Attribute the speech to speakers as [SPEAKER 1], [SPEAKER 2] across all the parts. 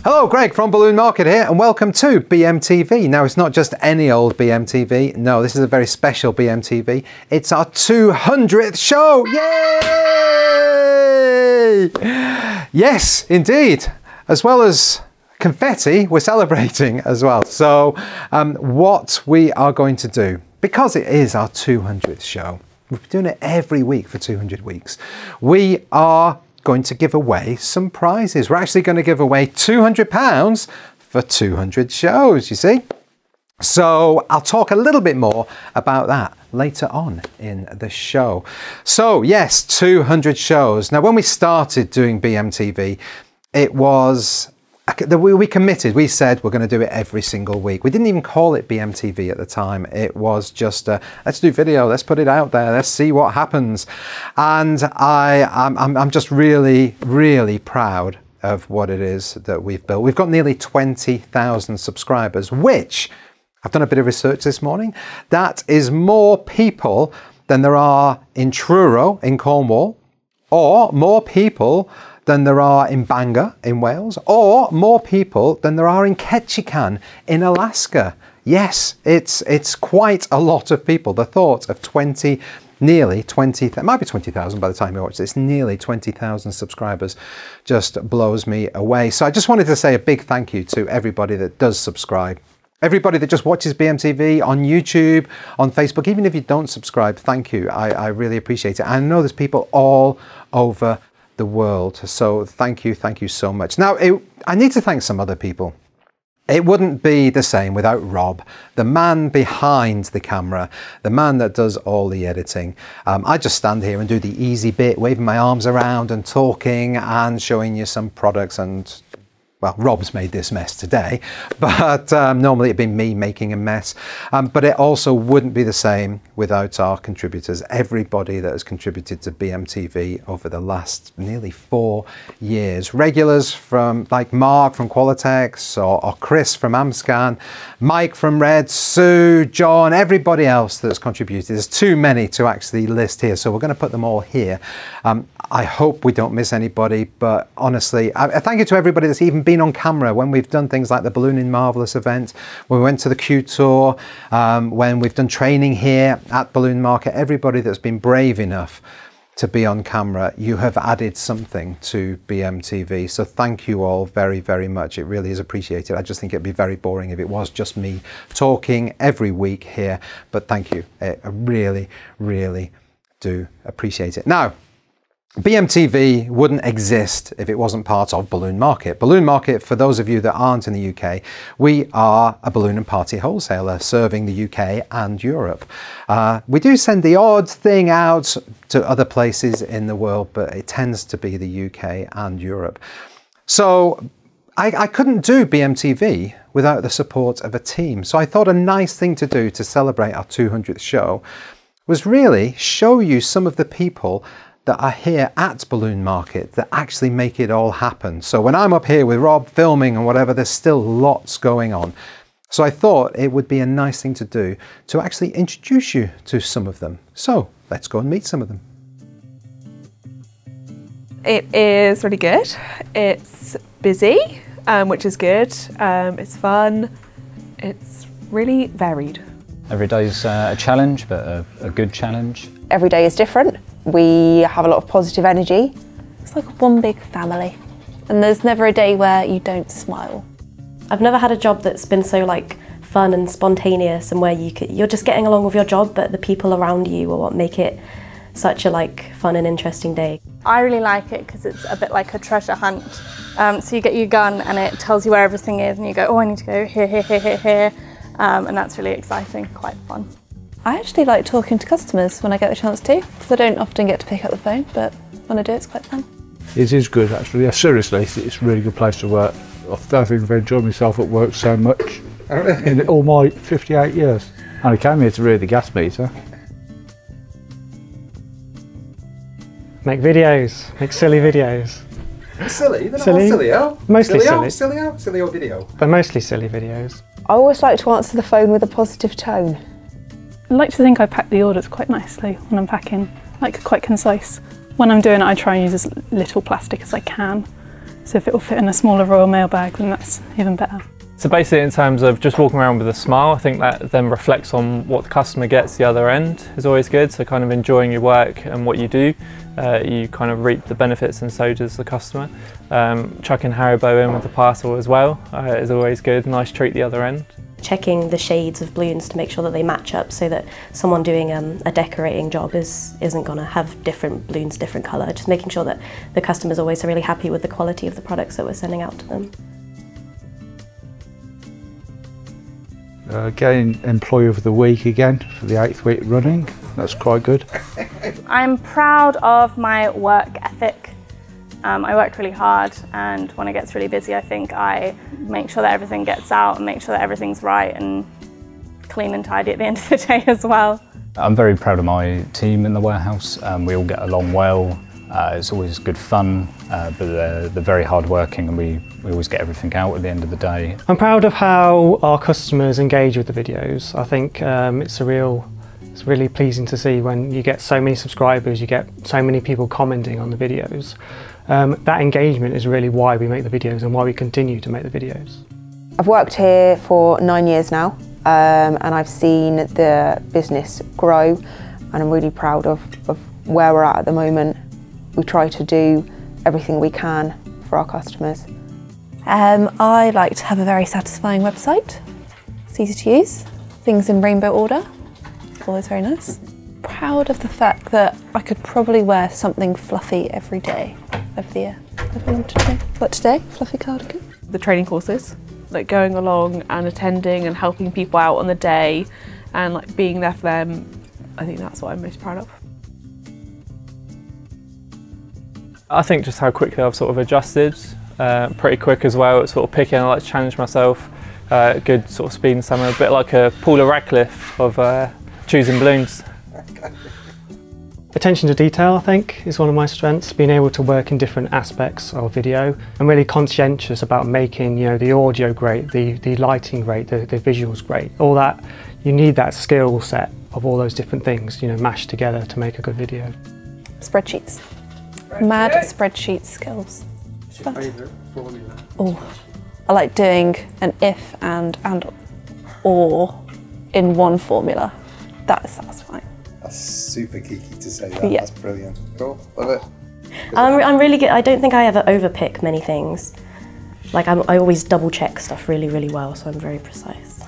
[SPEAKER 1] Hello, Greg from Balloon Market here, and welcome to BMTV. Now, it's not just any old BMTV. No, this is a very special BMTV. It's our 200th show. Yay! Yes, indeed. As well as confetti, we're celebrating as well. So, what we are going to do, because it is our 200th show, we've been doing it every week for 200 weeks. We are going to give away some prizes. We're actually going to give away £200 for 200 shows, you see. So I'll talk a little bit more about that later on in the show. So yes, 200 shows. Now, when we started doing BMTV, it was, we committed, we said we're going to do it every single week. We didn't even call it BMTV at the time. It was just, let's do video, let's put it out there, let's see what happens. And I'm just really, really proud of what it is that we've built. We've got nearly 20,000 subscribers, which, I've done a bit of research this morning, that is more people than there are in Truro in Cornwall, or more people than there are in Bangor in Wales, or more people than there are in Ketchikan in Alaska. Yes, it's quite a lot of people. The thought of nearly 20, it might be 20,000 by the time you watch this, nearly 20,000 subscribers just blows me away. So I just wanted to say a big thank you to everybody that does subscribe. Everybody that just watches BMTV on YouTube, on Facebook, even if you don't subscribe, thank you. I really appreciate it. I know there's people all over the world. So thank you so much. Now, I need to thank some other people. It wouldn't be the same without Rob, the man behind the camera, the man that does all the editing. I just stand here and do the easy bit, waving my arms around and talking and showing you some products. And well, Rob's made this mess today, but normally it'd be me making a mess. But it also wouldn't be the same without our contributors, everybody that has contributed to BMTV over the last nearly 4 years. Regulars from like Mark from Qualitex, or Chris from Amscan, Mike from Red, Sue, John, everybody else that's contributed. There's too many to actually list here, so we're going to put them all here. I hope we don't miss anybody, but honestly, I thank you to everybody that's even been on camera when we've done things like the Ballooning Marvellous event, when we went to the Q Tour, when we've done training here at Balloon Market. Everybody that's been brave enough to be on camera, you have added something to BMTV. So thank you all very, very much. It really is appreciated. I just think it'd be very boring if it was just me talking every week here, but thank you. I really, really do appreciate it. Now, BMTV wouldn't exist if it wasn't part of Balloon Market. Balloon Market, for those of you that aren't in the UK, we are a balloon and party wholesaler serving the UK and Europe. We do send the odd thing out to other places in the world, but it tends to be the UK and Europe. So I couldn't do BMTV without the support of a team. So I thought a nice thing to do to celebrate our 200th show was really show you some of the people that are here at Balloon Market that actually make it all happen. So when I'm up here with Rob filming and whatever, there's still lots going on. So I thought it would be a nice thing to do to actually introduce you to some of them. So let's go and meet some of them.
[SPEAKER 2] It is really good. It's busy, which is good. It's fun. It's really varied.
[SPEAKER 3] Every day's a challenge, but a good challenge.
[SPEAKER 4] Every day is different. We have a lot of positive energy.
[SPEAKER 5] It's like one big family, and there's never a day where you don't smile.
[SPEAKER 6] I've never had a job that's been so like fun and spontaneous, and where you're just getting along with your job, but the people around you are what make it such a like fun and interesting day.
[SPEAKER 7] I really like it because it's a bit like a treasure hunt. So you get your gun and it tells you where everything is, and you go, oh, I need to go here, here, here, here, here. And that's really exciting, quite fun.
[SPEAKER 5] I actually like talking to customers when I get the chance to, because I don't often get to pick up the phone, but when I do, it's quite fun.
[SPEAKER 8] It is good, actually. Yeah, seriously, it's a really good place to work. I think I've enjoyed myself at work so much in all my 58 years. And I came here to read the gas meter.
[SPEAKER 9] Make videos, make silly videos.
[SPEAKER 1] Silly? They're not all silly-o?
[SPEAKER 9] Mostly silly.
[SPEAKER 1] Silly-o? Silly-o video?
[SPEAKER 9] But mostly silly videos.
[SPEAKER 4] I always like to answer the phone with a positive tone.
[SPEAKER 10] I like to think I pack the orders quite nicely when I'm packing, like quite concise. When I'm doing it, I try and use as little plastic as I can, So if it will fit in a smaller Royal Mail bag, then that's even better.
[SPEAKER 9] So basically, in terms of just walking around with a smile, I think that then reflects on what the customer gets the other end is always good. So kind of enjoying your work and what you do, you kind of reap the benefits, and so does the customer. Chucking Haribo in with the parcel as well is always good. Nice treat the other end.
[SPEAKER 6] Checking the shades of balloons to make sure that they match up, so that someone doing a decorating job isn't going to have different balloons, different colour. Just making sure that the customer's always really happy with the quality of the products that we're sending out to them.
[SPEAKER 8] Getting Employee of the Week again for the 8th week running. That's quite good.
[SPEAKER 7] I'm proud of my work ethic. I work really hard, and when it gets really busy, I think I make sure that everything gets out and make sure that everything's right and clean and tidy at the end of the day as well.
[SPEAKER 3] I'm very proud of my team in the warehouse. We all get along well. It's always good fun, but they're very hard working, and we always get everything out at the end of the day.
[SPEAKER 9] I'm proud of how our customers engage with the videos. I think it's really pleasing to see when you get so many subscribers, you get so many people commenting on the videos. That engagement is really why we make the videos and why we continue to make the videos.
[SPEAKER 4] I've worked here for 9 years now, and I've seen the business grow, and I'm really proud of where we're at the moment. We try to do everything we can for our customers.
[SPEAKER 5] I like to have a very satisfying website. It's easy to use. Things in rainbow order. Always very nice. Proud of the fact that I could probably wear something fluffy every day of the year. What today? Fluffy cardigan.
[SPEAKER 2] The training courses, like going along and attending and helping people out on the day and like being there for them, I think that's what I'm most proud of.
[SPEAKER 9] I think just how quickly I've sort of adjusted, pretty quick as well at sort of picking. I like to challenge myself, good sort of speed and stamina, a bit like a Paula Radcliffe of choosing balloons. Attention to detail, I think, is one of my strengths. Being able to work in different aspects of video. I'm really conscientious about making, the audio great, the lighting great, the visuals great. All that, you need that skill set of all those different things, mashed together to make a good video.
[SPEAKER 5] Spreadsheets. Mad spreadsheet skills.
[SPEAKER 1] What's your favourite formula?
[SPEAKER 5] Oh, I like doing an if and or in one formula. That is satisfying.
[SPEAKER 1] That's super geeky to say that.
[SPEAKER 5] Yeah.
[SPEAKER 1] That's brilliant. Cool, love it.
[SPEAKER 6] I'm really good. I don't think I ever overpick many things. Like I always double check stuff really, really well, so I'm very precise.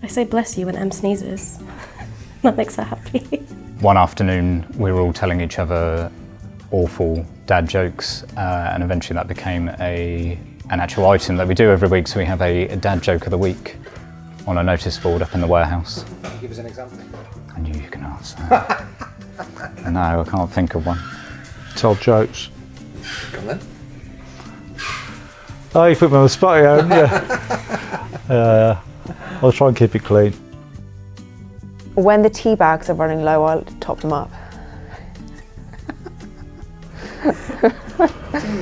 [SPEAKER 6] I say bless you when Em sneezes. That makes her happy.
[SPEAKER 3] One afternoon we were all telling each other awful dad jokes, and eventually that became an actual item that we do every week. So we have a dad joke of the week on a notice board up in the warehouse.
[SPEAKER 1] Can you give us an example?
[SPEAKER 3] I knew you can answer. No, I can't think of one.
[SPEAKER 8] Tell jokes.
[SPEAKER 1] Come then.
[SPEAKER 8] Oh, you put me on the spot here, haven't you? I'll try and keep it clean.
[SPEAKER 4] When the tea bags are running low, I'll top them up.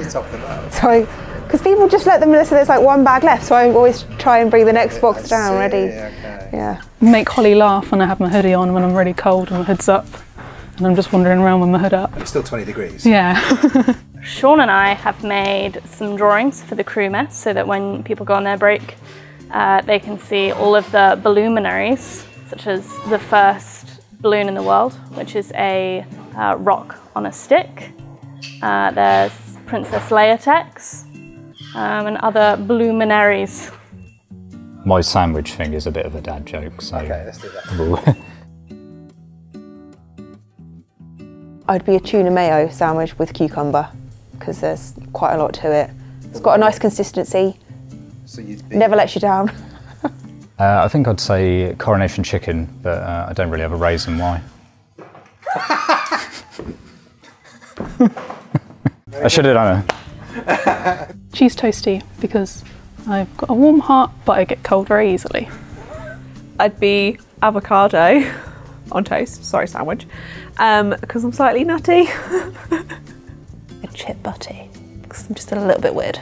[SPEAKER 1] Top them up.
[SPEAKER 4] So, because people just let them listen, there's like one bag left, so I always try and bring the next box down ready.
[SPEAKER 1] Okay.
[SPEAKER 4] Yeah.
[SPEAKER 10] Make Holly laugh when I have my hoodie on when I'm really cold and my hood's up, and I'm just wandering around with my hood up.
[SPEAKER 1] It's still 20 degrees.
[SPEAKER 10] Yeah.
[SPEAKER 7] Sean and I have made some drawings for the crew mess so that when people go on their break, they can see all of the balloon-luminaries, such as the first balloon in the world, which is a rock on a stick. There's Princess Leia text, and other balloon-luminaries.
[SPEAKER 3] My sandwich thing is a bit of a dad joke, so...
[SPEAKER 1] Okay, let's do that.
[SPEAKER 4] I'd be a tuna mayo sandwich with cucumber, because there's quite a lot to it. It's got a nice consistency,
[SPEAKER 1] So you'd be...
[SPEAKER 4] never lets you down.
[SPEAKER 3] I think I'd say coronation chicken, but I don't really have a reason why. I should have done it.
[SPEAKER 10] Cheese toasty, because I've got a warm heart, but I get cold very easily.
[SPEAKER 2] I'd be avocado on toast, sorry sandwich, because I'm slightly nutty.
[SPEAKER 5] A chip butty, because I'm just a little bit weird.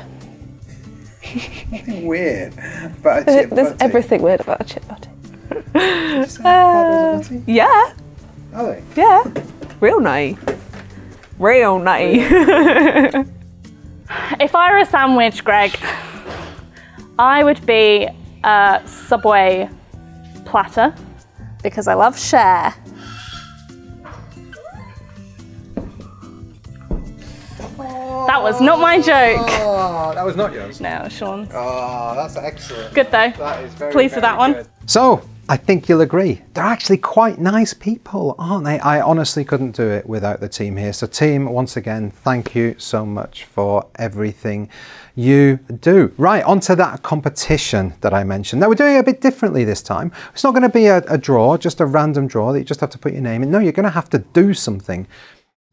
[SPEAKER 1] Nothing weird about a chip
[SPEAKER 5] There's
[SPEAKER 1] butty.
[SPEAKER 5] everything weird about a chip butty.
[SPEAKER 2] Yeah,
[SPEAKER 1] Are they?
[SPEAKER 2] yeah, real nutty. Real nutty.
[SPEAKER 7] If I were a sandwich, Greg, I would be a Subway platter because I love share. That was not my joke.
[SPEAKER 1] Oh, that was not yours?
[SPEAKER 7] No, it was Sean's.
[SPEAKER 1] Oh, that's excellent.
[SPEAKER 7] Good though.
[SPEAKER 1] That is very,
[SPEAKER 7] Pleased with that one.
[SPEAKER 1] good. So, I think you'll agree, they're actually quite nice people, aren't they? I honestly couldn't do it without the team here. So team, once again, thank you so much for everything you do. Right, onto that competition that I mentioned. Now we're doing it a bit differently this time. It's not going to be a draw, just a random draw that you just have to put your name in. No, you're going to have to do something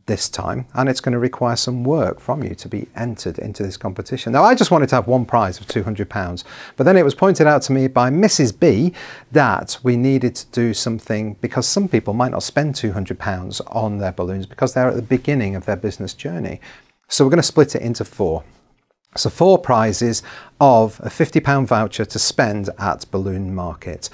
[SPEAKER 1] this time, and it's going to require some work from you to be entered into this competition. Now I just wanted to have one prize of £200, but then it was pointed out to me by Mrs. B that we needed to do something because some people might not spend £200 on their balloons because they're at the beginning of their business journey. So we're going to split it into 4. So 4 prizes of a £50 voucher to spend at Balloon Market.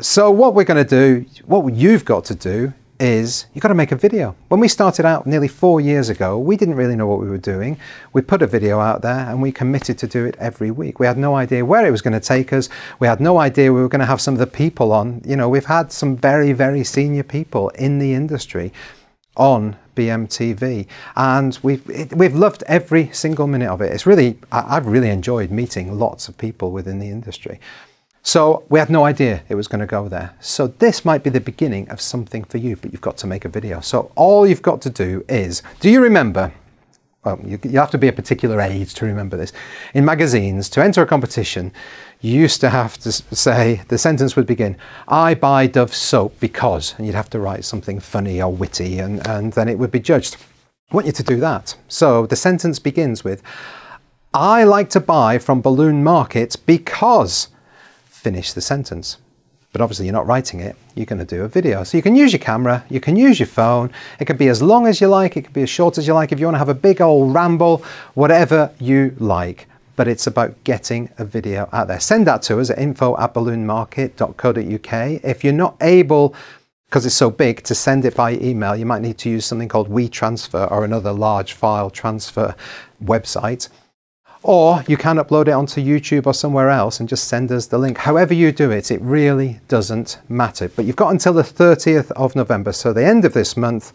[SPEAKER 1] So what we're going to do, what you've got to do is you've got to make a video. When we started out nearly 4 years ago, we didn't really know what we were doing. We put a video out there and we committed to do it every week. We had no idea where it was going to take us. We had no idea we were going to have some of the people on. You know, we've had some very, very senior people in the industry on BMTV, and we've loved every single minute of it. It's really, I've really enjoyed meeting lots of people within the industry. So we had no idea it was going to go there. So this might be the beginning of something for you, but you've got to make a video. So all you've got to do is, do you remember, well, you have to be a particular age to remember this. In magazines, to enter a competition, you used to have to say, the sentence would begin, I buy Dove soap because, and you'd have to write something funny or witty, and then it would be judged. I want you to do that. So the sentence begins with, I like to buy from Balloon Market because, finish the sentence. But obviously you're not writing it, you're going to do a video. So you can use your camera, you can use your phone, it can be as long as you like, it can be as short as you like, if you want to have a big old ramble, whatever you like. But it's about getting a video out there. Send that to us at info@balloonmarket.co.uk. If you're not able, because it's so big, to send it by email, you might need to use something called WeTransfer or another large file transfer website. Or you can upload it onto YouTube or somewhere else and just send us the link. However you do it, it really doesn't matter. But you've got until the 30th of November, so the end of this month,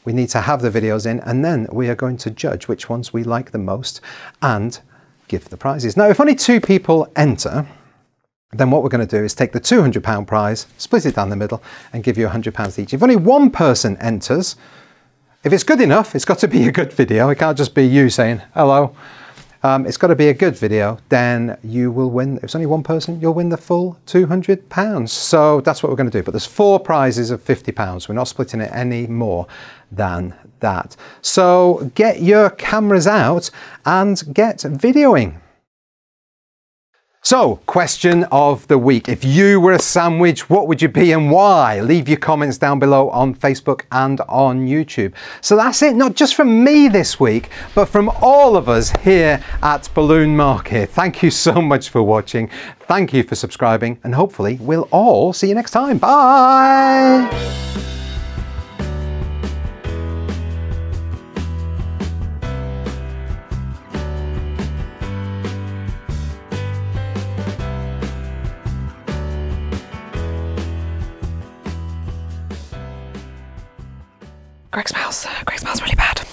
[SPEAKER 1] we need to have the videos in, and then we are going to judge which ones we like the most and give the prizes. Now, if only 2 people enter, then what we're going to do is take the £200 prize, split it down the middle, and give you £100 each. If only 1 person enters, if it's good enough, it's got to be a good video. It can't just be you saying, hello. It's got to be a good video, then you will win. If it's only 1 person, you'll win the full £200. So that's what we're going to do. But there's 4 prizes of £50. We're not splitting it any more than that. So get your cameras out and get videoing. So, question of the week. If you were a sandwich, what would you be and why? Leave your comments down below on Facebook and on YouTube. So that's it, not just from me this week, but from all of us here at Balloon Market. Thank you so much for watching. Thank you for subscribing, and hopefully we'll all see you next time. Bye!
[SPEAKER 2] Greg smells really bad.